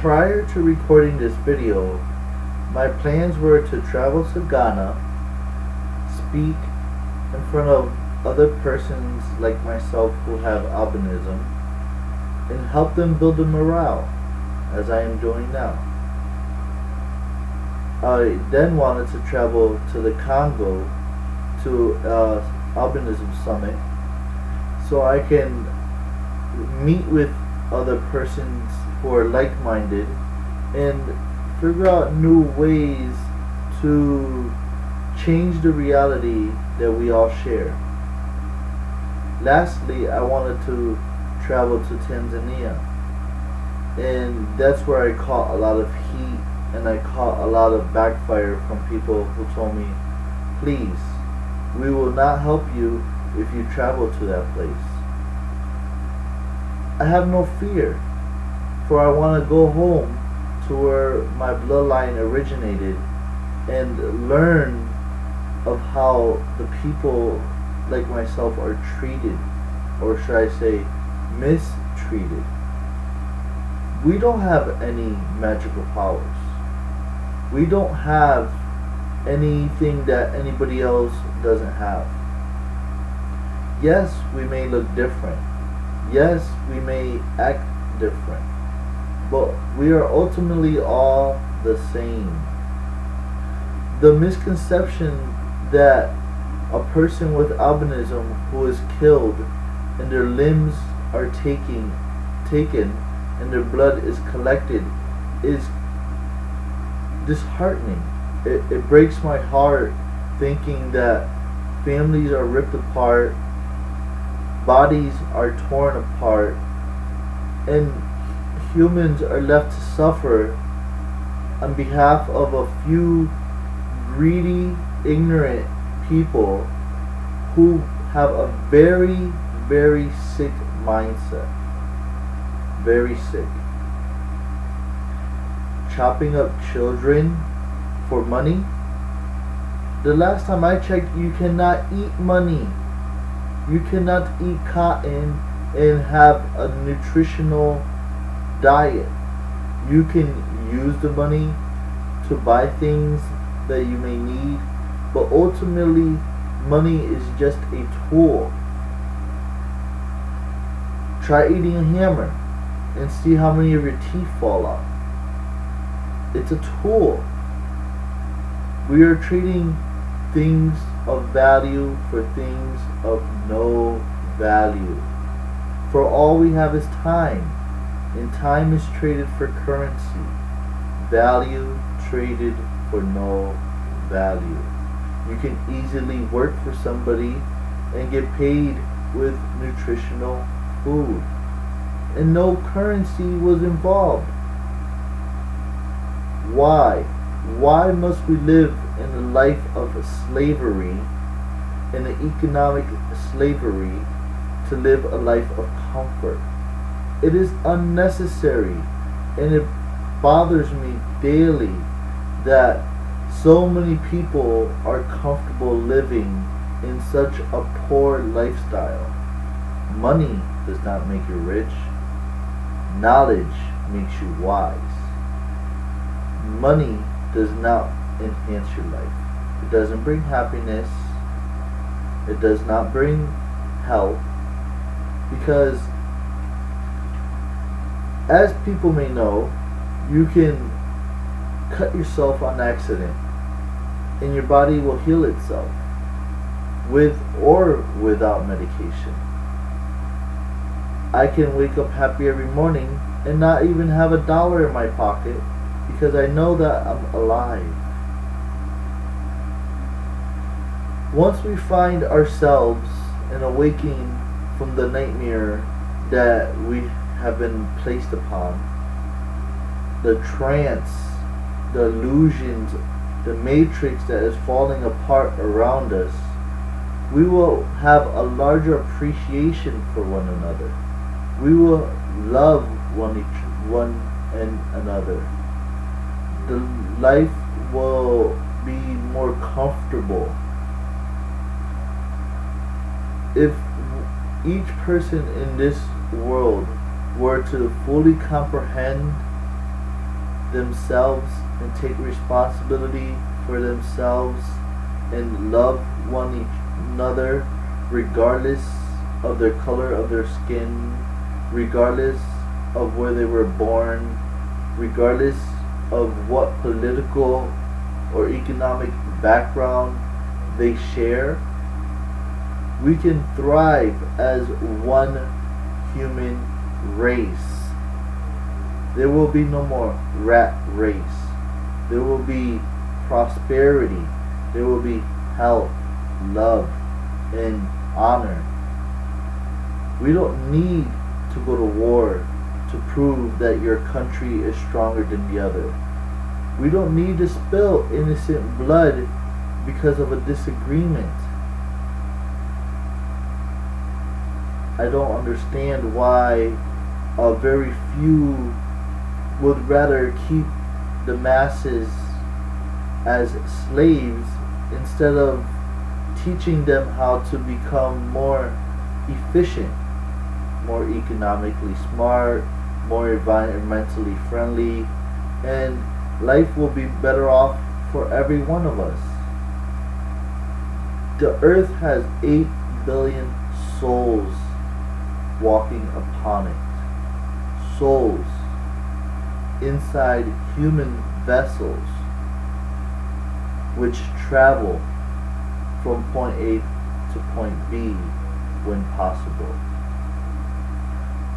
Prior to recording this video, my plans were to travel to Ghana, speak in front of other persons like myself who have albinism, and help them build a morale, as I am doing now. I then wanted to travel to the Congo to albinism summit so I can meet with other persons who are like-minded and figure out new ways to change the reality that we all share. Lastly, I wanted to travel to Tanzania, and that's where I caught a lot of heat and I caught a lot of backfire from people who told me, please, we will not help you if you travel to that place. I have no fear, for I want to go home to where my bloodline originated and learn of how the people like myself are treated, or should I say mistreated. We don't have any magical powers. We don't have anything that anybody else doesn't have. Yes, we may look different. Yes, we may act different. But we are ultimately all the same. The misconception that a person with albinism who is killed and their limbs are taken and their blood is collected is disheartening. It breaks my heart thinking that families are ripped apart, bodies are torn apart, and humans are left to suffer on behalf of a few greedy, ignorant people who have a very, very sick mindset. Very sick. Chopping up children for money. The last time I checked, you cannot eat money. You cannot eat cotton and have a nutritional diet. You can use the money to buy things that you may need, but ultimately money is just a tool. Try eating a hammer and see how many of your teeth fall out. It's a tool. We are trading things of value for things of no value. For all we have is time, and time is traded for currency. Value traded for no value. You can easily work for somebody and get paid with nutritional food, and no currency was involved. Why? Why must we live in a life of slavery, in an economic slavery, to live a life of comfort? It is unnecessary, and it bothers me daily that so many people are comfortable living in such a poor lifestyle. Money does not make you rich. Knowledge makes you wise. Money does not enhance your life. It doesn't bring happiness. It does not bring health. Because, as people may know, you can cut yourself on accident and your body will heal itself, with or without medication. I can wake up happy every morning and not even have $1 in my pocket because I know that I'm alive. Once we find ourselves in awakening from the nightmare that we have been placed upon, the trance, the illusions, the matrix that is falling apart around us, we will have a larger appreciation for one another. We will love one and another. The life will be more comfortable. If each person in this world were to fully comprehend themselves and take responsibility for themselves and love one another regardless of their color of their skin, regardless of where they were born, regardless of what political or economic background they share, we can thrive as one human race. There will be no more rat race. There will be prosperity. There will be health, love, and honor. We don't need to go to war to prove that your country is stronger than the other. We don't need to spill innocent blood because of a disagreement. I don't understand why a very few would rather keep the masses as slaves instead of teaching them how to become more efficient, more economically smart, more environmentally friendly, and life will be better off for every one of us. The earth has 8 billion souls walking upon it. Souls inside human vessels which travel from point A to point B when possible.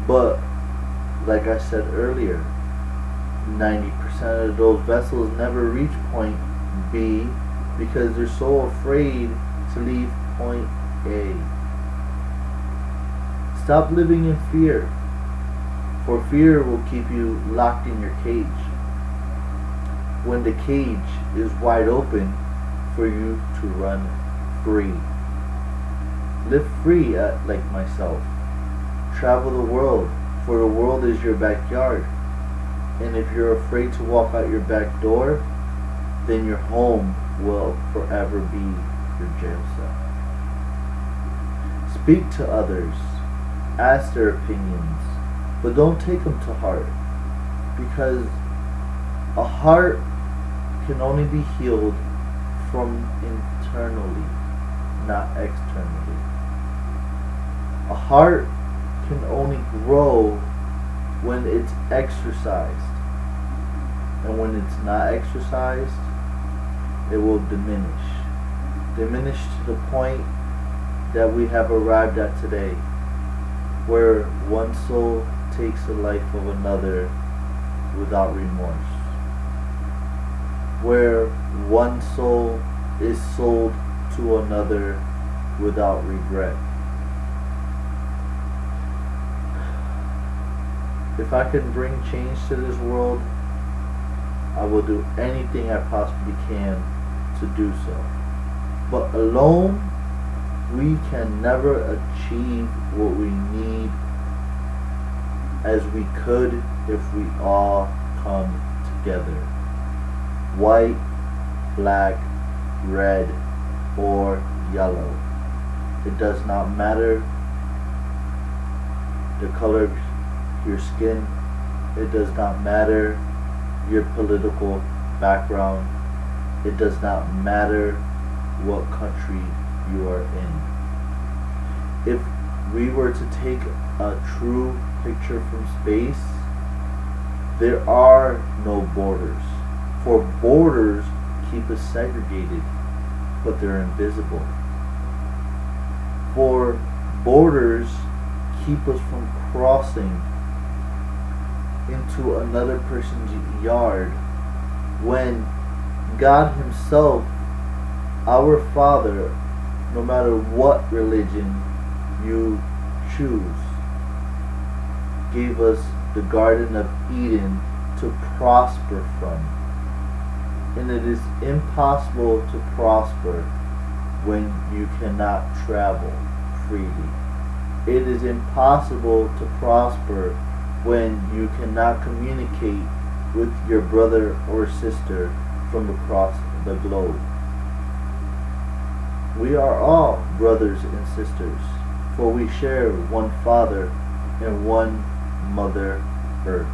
But, like I said earlier, 90% of those vessels never reach point B because they're so afraid to leave point A. Stop living in fear, for fear will keep you locked in your cage when the cage is wide open for you to run free. Live free like myself. Travel the world, for the world is your backyard. And if you're afraid to walk out your back door, then your home will forever be your jail cell. Speak to others, ask their opinions, but don't take them to heart, because a heart can only be healed from internally, not externally. A heart can only grow when it's exercised, and when it's not exercised, it will diminish to the point that we have arrived at today, where one soul takes the life of another without remorse, where one soul is sold to another without regret. If I can bring change to this world, I will do anything I possibly can to do so. But alone, we can never achieve what we need as we could if we all come together. White, black, red, or yellow. It does not matter the color of your skin. It does not matter your political background. It does not matter what country you are in. If we were to take a true picture from space, there are no borders. For borders keep us segregated, but they're invisible. For borders keep us from crossing into another person's yard when God Himself, our Father, no matter what religion you choose, gave us the Garden of Eden to prosper from. And it is impossible to prosper when you cannot travel freely. It is impossible to prosper when you cannot communicate with your brother or sister from across the globe. We are all brothers and sisters, for we share one Father and one Mother Earth.